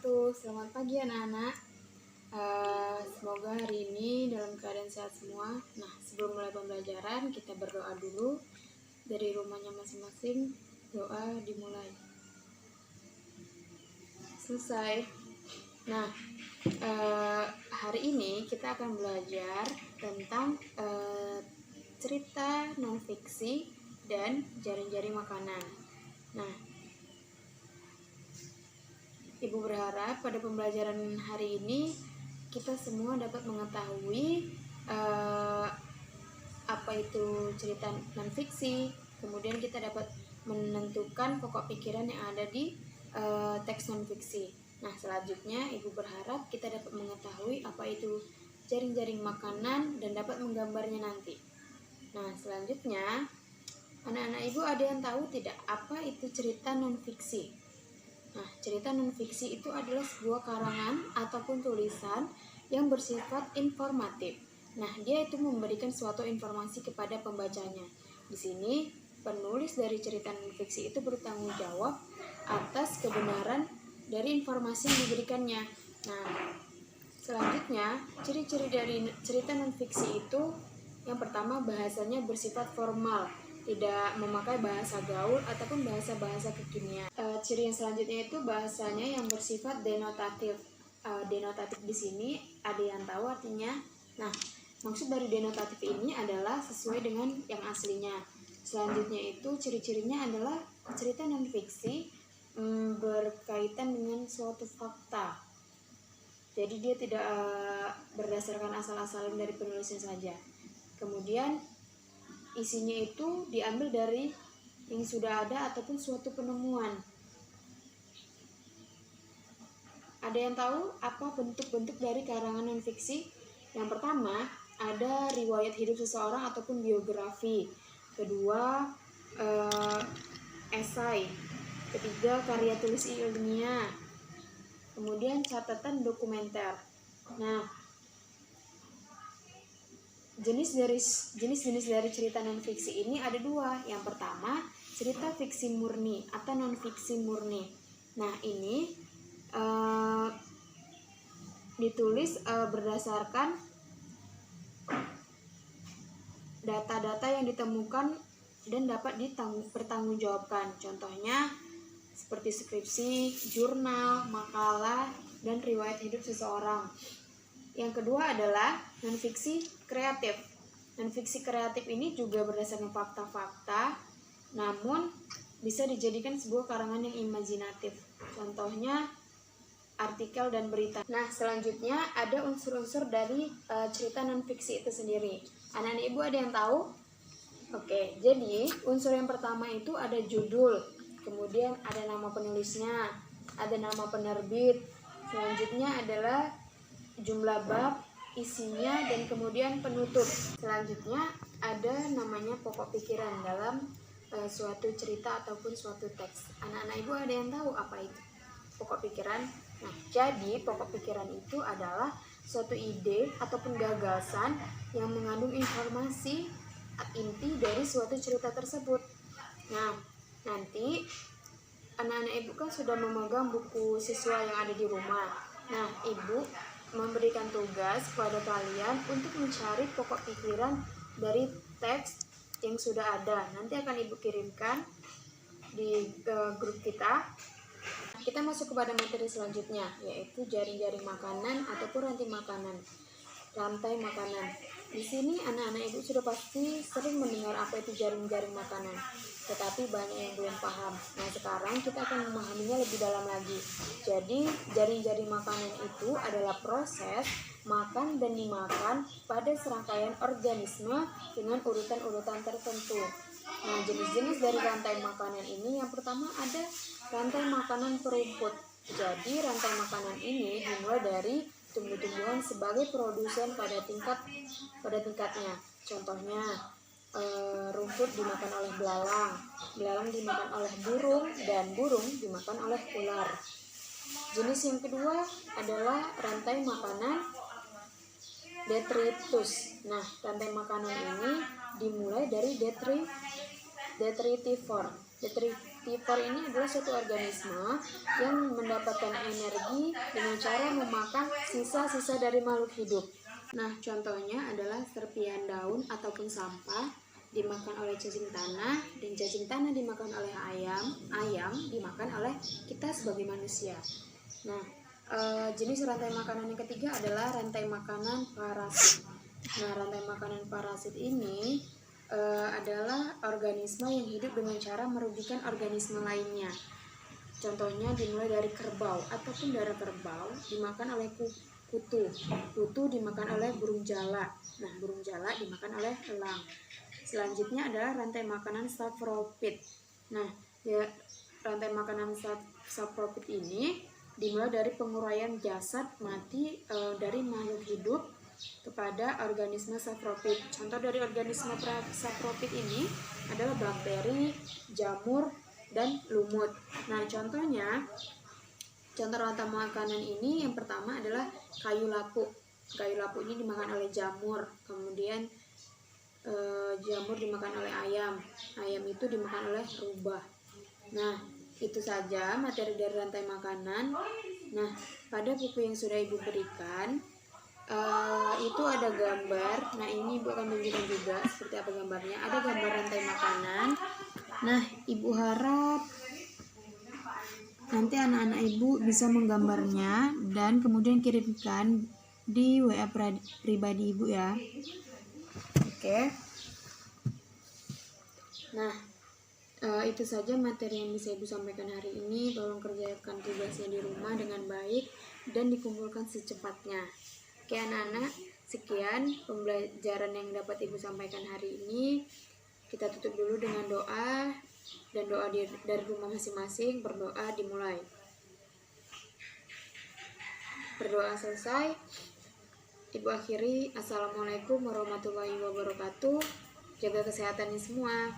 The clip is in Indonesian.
wabarakatuh. Selamat pagi anak-anak. Semoga hari ini dalam keadaan sehat semua. Nah, sebelum mulai pembelajaran kita berdoa dulu dari rumahnya masing-masing. Doa dimulai. Selesai. Nah, hari ini kita akan belajar tentang cerita non-fiksi dan jaring-jaring makanan. Nah, Ibu berharap pada pembelajaran hari ini kita semua dapat mengetahui apa itu cerita non-fiksi, kemudian kita dapat menentukan pokok pikiran yang ada di teks non-fiksi. Nah, selanjutnya Ibu berharap kita dapat mengetahui apa itu jaring-jaring makanan dan dapat menggambarnya nanti. Nah, selanjutnya anak-anak Ibu ada yang tahu tidak apa itu cerita non-fiksi? Nah, cerita non-fiksi itu adalah sebuah karangan ataupun tulisan yang bersifat informatif. Nah, dia itu memberikan suatu informasi kepada pembacanya. Di sini, penulis dari cerita non-fiksi itu bertanggung jawab atas kebenaran dari informasi yang diberikannya. Nah, selanjutnya, ciri-ciri dari cerita non-fiksi itu yang pertama, bahasanya bersifat formal, tidak memakai bahasa gaul ataupun bahasa-bahasa kekinian. Ciri yang selanjutnya itu bahasanya yang bersifat denotatif. Denotatif di sini ada yang tahu artinya. Nah, maksud dari denotatif ini adalah sesuai dengan yang aslinya. Selanjutnya itu ciri-cirinya adalah cerita non-fiksi berkaitan dengan suatu fakta. Jadi dia tidak berdasarkan asal-asalan dari penulisnya saja. Kemudian isinya itu diambil dari yang sudah ada ataupun suatu penemuan. Ada yang tahu apa bentuk-bentuk dari karangan non-fiksi? Yang pertama, ada riwayat hidup seseorang ataupun biografi. Kedua, esai. Ketiga, karya tulis ilmiah. Kemudian catatan dokumenter. Nah, jenis-jenis dari cerita non-fiksi ini ada dua. Yang pertama, cerita fiksi murni atau non-fiksi murni. Nah, ini ditulis berdasarkan data-data yang ditemukan dan dapat dipertanggungjawabkan. Contohnya seperti skripsi, jurnal, makalah, dan riwayat hidup seseorang. Yang kedua adalah non-fiksi kreatif. Non-fiksi kreatif ini juga berdasarkan fakta-fakta, namun bisa dijadikan sebuah karangan yang imajinatif. Contohnya artikel dan berita. Nah, selanjutnya ada unsur-unsur dari cerita non-fiksi itu sendiri. Anak-anak Ibu ada yang tahu? Oke, jadi unsur yang pertama itu ada judul, kemudian ada nama penulisnya, ada nama penerbit. Selanjutnya adalah jumlah bab, isinya, dan kemudian penutup. Selanjutnya ada namanya pokok pikiran dalam suatu cerita ataupun suatu teks. Anak-anak Ibu ada yang tahu apa itu pokok pikiran? Nah, jadi pokok pikiran itu adalah suatu ide ataupun gagasan yang mengandung informasi inti dari suatu cerita tersebut. Nah, nanti anak-anak Ibu kan sudah memegang buku siswa yang ada di rumah. Nah, Ibu memberikan tugas kepada kalian untuk mencari pokok pikiran dari teks yang sudah ada. Nanti akan Ibu kirimkan di grup kita. Kita masuk kepada materi selanjutnya, yaitu jaring-jaring makanan ataupun rantai makanan. Rantai makanan. Di sini anak-anak Ibu sudah pasti sering mendengar apa itu jaring-jaring makanan, tetapi banyak yang belum paham. Nah, sekarang kita akan memahaminya lebih dalam lagi. Jadi, jaring-jaring makanan itu adalah proses makan dan dimakan pada serangkaian organisme dengan urutan-urutan tertentu. Nah, jenis-jenis dari rantai makanan ini yang pertama ada rantai makanan perumput. Jadi, rantai makanan ini dimulai dari tumbuh-tumbuhan sebagai produsen pada tingkatnya. Contohnya, rumput dimakan oleh belalang, belalang dimakan oleh burung, dan burung dimakan oleh ular. Jenis yang kedua adalah rantai makanan detritus. Nah, rantai makanan ini dimulai dari detritivore. Herbivore ini adalah suatu organisme yang mendapatkan energi dengan cara memakan sisa-sisa dari makhluk hidup. Nah, contohnya adalah serpihan daun ataupun sampah dimakan oleh cacing tanah, dan cacing tanah dimakan oleh ayam dimakan oleh kita sebagai manusia. Nah, jenis rantai makanan yang ketiga adalah rantai makanan parasit. Nah, rantai makanan parasit ini adalah organisme yang hidup dengan cara merugikan organisme lainnya. Contohnya dimulai dari kerbau ataupun darah kerbau dimakan oleh kutu. Kutu dimakan oleh burung jala. Nah, burung jala dimakan oleh elang. Selanjutnya adalah rantai makanan sapropid. Nah, ya, rantai makanan sapropid ini dimulai dari penguraian jasad mati dari makhluk hidup kepada organisme sapropid. Contoh dari organisme sapropid ini adalah bakteri, jamur, dan lumut. Nah, contoh rantai makanan ini yang pertama adalah kayu lapu. Kayu lapu ini dimakan oleh jamur, kemudian jamur dimakan oleh ayam. Ayam itu dimakan oleh rubah. Nah, itu saja materi dari rantai makanan. Nah, pada buku yang sudah Ibu berikan, itu ada gambar. Nah, ini Ibu akan tunjukkan juga seperti apa gambarnya. Ada gambar rantai makanan. Nah, Ibu harap nanti anak-anak Ibu bisa menggambarnya dan kemudian kirimkan di WA pribadi Ibu ya. Oke. Nah, itu saja materi yang bisa Ibu sampaikan hari ini. Tolong kerjakan tugasnya di rumah dengan baik dan dikumpulkan secepatnya. Oke anak-anak, sekian pembelajaran yang dapat Ibu sampaikan hari ini. Kita tutup dulu dengan doa, dan doa dari rumah masing-masing. Berdoa dimulai. Berdoa selesai, Ibu akhiri. Assalamualaikum warahmatullahi wabarakatuh. Jaga kesehatan semua.